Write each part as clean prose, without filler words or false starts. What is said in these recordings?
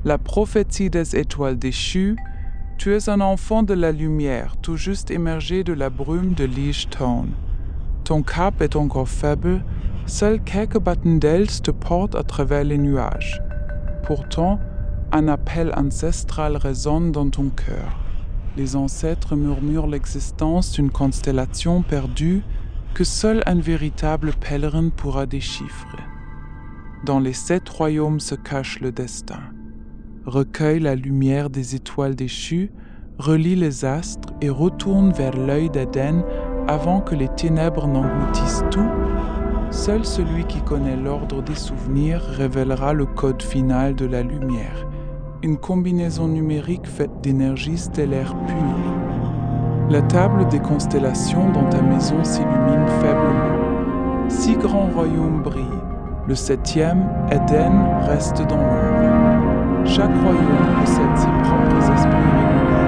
La prophétie des étoiles déchues, tu es un enfant de la lumière, tout juste émergé de la brume de Liche-Tone. Ton cap est encore faible, seuls quelques battendelles te portent à travers les nuages. Pourtant, un appel ancestral résonne dans ton cœur. Les ancêtres murmurent l'existence d'une constellation perdue que seul un véritable pèlerin pourra déchiffrer. Dans les 7 royaumes se cache le destin. Recueille la lumière des étoiles déchues, relie les astres et retourne vers l'œil d'Éden avant que les ténèbres n'engloutissent tout. Seul celui qui connaît l'ordre des souvenirs révélera le code final de la lumière, une combinaison numérique faite d'énergie stellaire pure. La table des constellations dans ta maison s'illumine faiblement. 6 grands royaumes brillent. Le 7e, Éden, reste dans l'ombre. Chaque royaume possède ses propres esprits réguliers,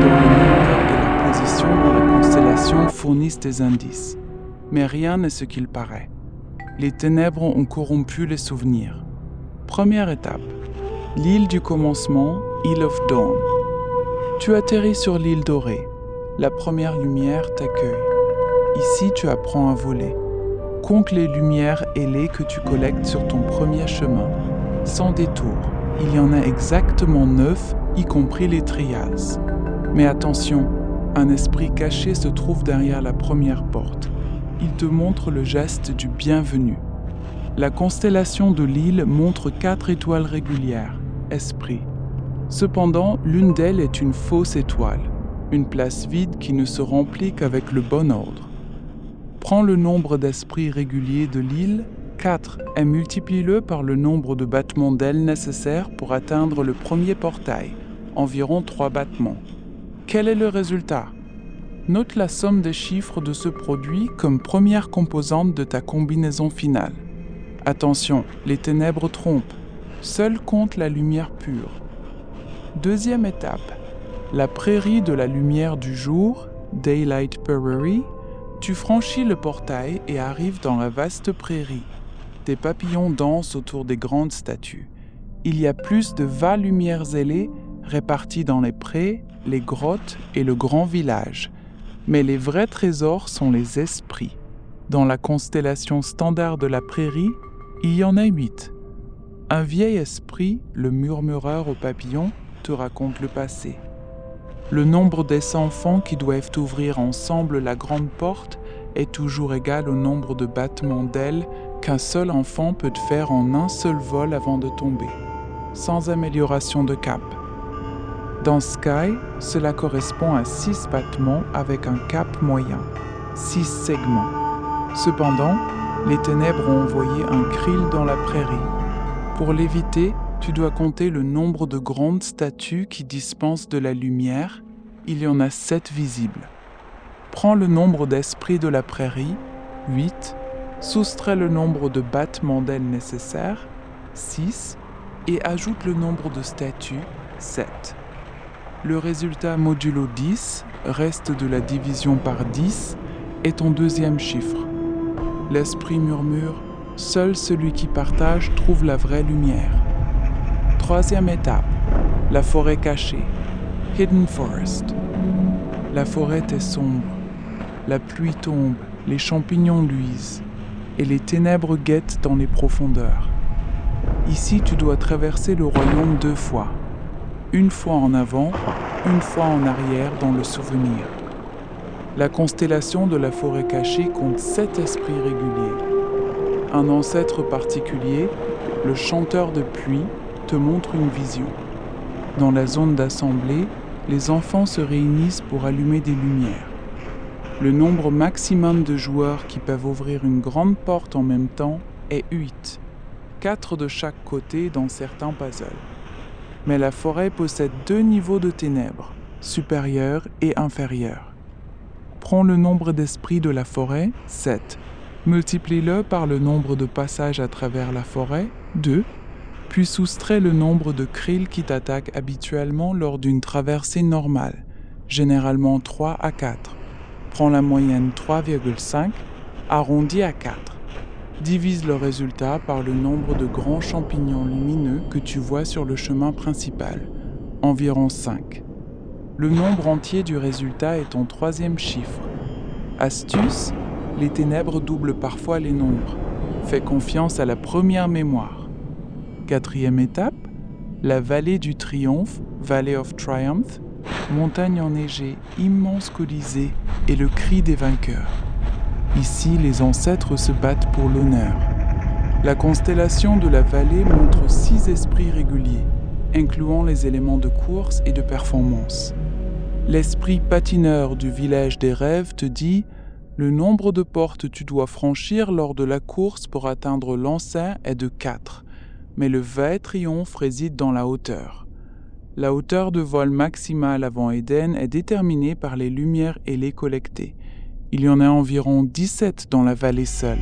dont le nombre et la position dans la constellation fournissent des indices. Mais rien n'est ce qu'il paraît. Les ténèbres ont corrompu les souvenirs. Première étape. L'île du commencement, Isle of Dawn. Tu atterris sur l'île dorée. La première lumière t'accueille. Ici, tu apprends à voler. Compte les lumières ailées que tu collectes sur ton premier chemin. Sans détour, il y en a exactement 9, y compris les trias. Mais attention, un esprit caché se trouve derrière la première porte. Il te montre le geste du bienvenu. La constellation de l'île montre 4 étoiles régulières, esprits. Cependant, l'une d'elles est une fausse étoile, une place vide qui ne se remplit qu'avec le bon ordre. Prends le nombre d'esprits réguliers de l'île, 4, et multiplie-le par le nombre de battements d'ailes nécessaires pour atteindre le premier portail, environ 3 battements. Quel est le résultat? Note la somme des chiffres de ce produit comme première composante de ta combinaison finale. Attention, les ténèbres trompent. Seule compte la lumière pure. Deuxième étape. La prairie de la lumière du jour, Daylight Prairie. Tu franchis le portail et arrives dans la vaste prairie. Des papillons dansent autour des grandes statues. Il y a plus de 20 lumières ailées réparties dans les prés, les grottes et le grand village. Mais les vrais trésors sont les esprits. Dans la constellation standard de la prairie, il y en a 8. Un vieil esprit, le murmureur aux papillons, te raconte le passé. Le nombre des enfants qui doivent ouvrir ensemble la grande porte est toujours égal au nombre de battements d'ailes qu'un seul enfant peut faire en un seul vol avant de tomber, sans amélioration de cap. Dans Sky, cela correspond à 6 battements avec un cap moyen, 6 segments. Cependant, les ténèbres ont envoyé un krill dans la prairie. Pour l'éviter, tu dois compter le nombre de grandes statues qui dispensent de la lumière. Il y en a 7 visibles. Prends le nombre d'esprits de la prairie, 8, soustrais le nombre de battements d'ailes nécessaires, 6, et ajoute le nombre de statues, 7. Le résultat modulo 10, reste de la division par 10, est ton deuxième chiffre. L'esprit murmure, seul celui qui partage trouve la vraie lumière. Troisième étape, la forêt cachée, Hidden Forest. La forêt est sombre, la pluie tombe, les champignons luisent, et les ténèbres guettent dans les profondeurs. Ici, tu dois traverser le royaume 2 fois. Une fois en avant, une fois en arrière dans le souvenir. La constellation de la forêt cachée compte 7 esprits réguliers. Un ancêtre particulier, le chanteur de pluie, te montre une vision. Dans la zone d'assemblée, les enfants se réunissent pour allumer des lumières. Le nombre maximum de joueurs qui peuvent ouvrir une grande porte en même temps est 8, 4 de chaque côté dans certains puzzles. Mais la forêt possède 2 niveaux de ténèbres, supérieur et inférieur. Prends le nombre d'esprits de la forêt, 7. Multiplie-le par le nombre de passages à travers la forêt, 2. Puis soustrais le nombre de krills qui t'attaquent habituellement lors d'une traversée normale, généralement 3 à 4. Prends la moyenne 3,5, arrondi à 4. Divise le résultat par le nombre de grands champignons lumineux que tu vois sur le chemin principal, environ 5. Le nombre entier du résultat est ton troisième chiffre. Astuce, les ténèbres doublent parfois les nombres. Fais confiance à la première mémoire. Quatrième étape, la vallée du triomphe, Valley of Triumph, montagne enneigée, immense colisée et le cri des vainqueurs. Ici, les ancêtres se battent pour l'honneur. La constellation de la vallée montre 6 esprits réguliers, incluant les éléments de course et de performance. L'esprit patineur du village des rêves te dit « Le nombre de portes tu dois franchir lors de la course pour atteindre l'enceinte est de 4, mais le vrai triomphe réside dans la hauteur. La hauteur de vol maximale avant Éden est déterminée par les lumières ailées collectées. Il y en a environ 17 dans la vallée seule.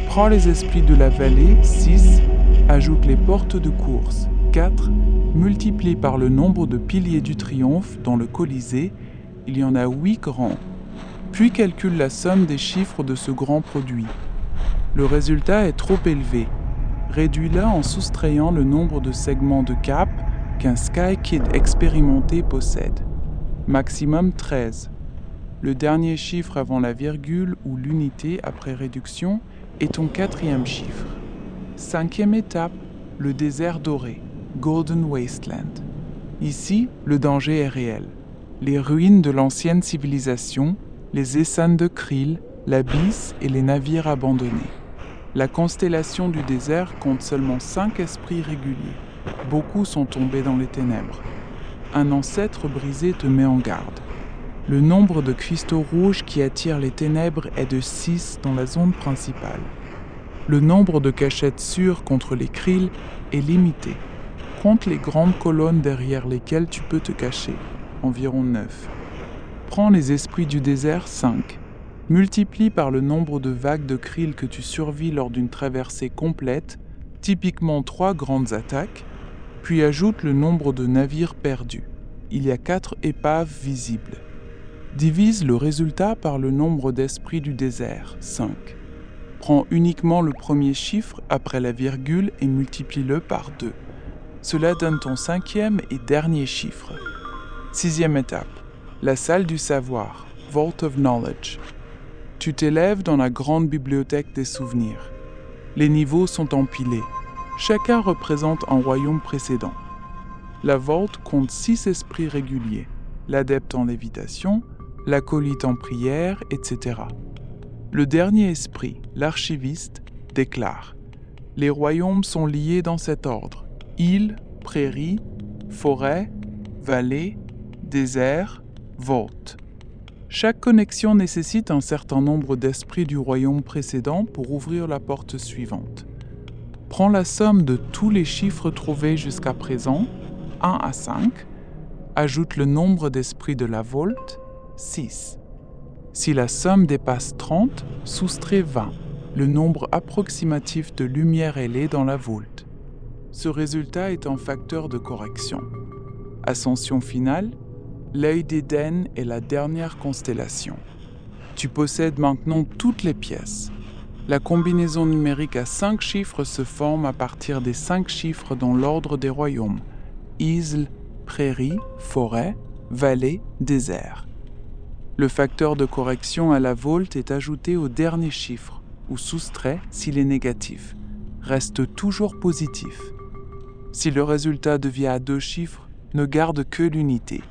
Prends les esprits de la vallée, 6, ajoute les portes de course, 4, multiplie par le nombre de piliers du triomphe dans le Colisée, il y en a 8 grands. Puis calcule la somme des chiffres de ce grand produit. Le résultat est trop élevé. Réduis-le en soustrayant le nombre de segments de cap qu'un Sky Kid expérimenté possède. Maximum 13. Le dernier chiffre avant la virgule ou l'unité après réduction est ton quatrième chiffre. Cinquième étape, le désert doré, Golden Wasteland. Ici, le danger est réel. Les ruines de l'ancienne civilisation, les essaims de krill, l'abysse et les navires abandonnés. La constellation du désert compte seulement 5 esprits réguliers. Beaucoup sont tombés dans les ténèbres. Un ancêtre brisé te met en garde. Le nombre de cristaux rouges qui attirent les ténèbres est de 6 dans la zone principale. Le nombre de cachettes sûres contre les krills est limité. Compte les grandes colonnes derrière lesquelles tu peux te cacher, environ 9. Prends les esprits du désert, 5. Multiplie par le nombre de vagues de krill que tu survis lors d'une traversée complète, typiquement 3 grandes attaques, puis ajoute le nombre de navires perdus. Il y a 4 épaves visibles. Divise le résultat par le nombre d'esprits du désert, 5. Prends uniquement le premier chiffre après la virgule et multiplie-le par 2. Cela donne ton cinquième et dernier chiffre. Sixième étape, la salle du savoir, Vault of Knowledge. Tu t'élèves dans la grande bibliothèque des souvenirs. Les niveaux sont empilés. Chacun représente un royaume précédent. La Vault compte 6 esprits réguliers, l'adepte en lévitation, l'acolyte en prière, etc. Le dernier esprit, l'archiviste, déclare « Les royaumes sont liés dans cet ordre. Îles, prairies, forêts, vallées, déserts, vault. Chaque connexion nécessite un certain nombre d'esprits du royaume précédent pour ouvrir la porte suivante. Prends la somme de tous les chiffres trouvés jusqu'à présent, 1 à 5, ajoute le nombre d'esprits de la vault, 6. Si la somme dépasse 30, soustrais 20, le nombre approximatif de lumière ailée dans la vault. Ce résultat est un facteur de correction. Ascension finale, l'œil d'Éden est la dernière constellation. Tu possèdes maintenant toutes les pièces. La combinaison numérique à 5 chiffres se forme à partir des 5 chiffres dans l'ordre des royaumes. Îles, prairies, forêts, vallées, déserts. Le facteur de correction à la vault est ajouté au dernier chiffre, ou soustrait s'il est négatif. Reste toujours positif. Si le résultat devient à 2 chiffres, ne garde que l'unité.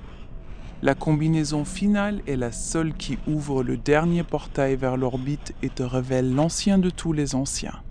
La combinaison finale est la seule qui ouvre le dernier portail vers l'orbite et te révèle l'ancien de tous les anciens.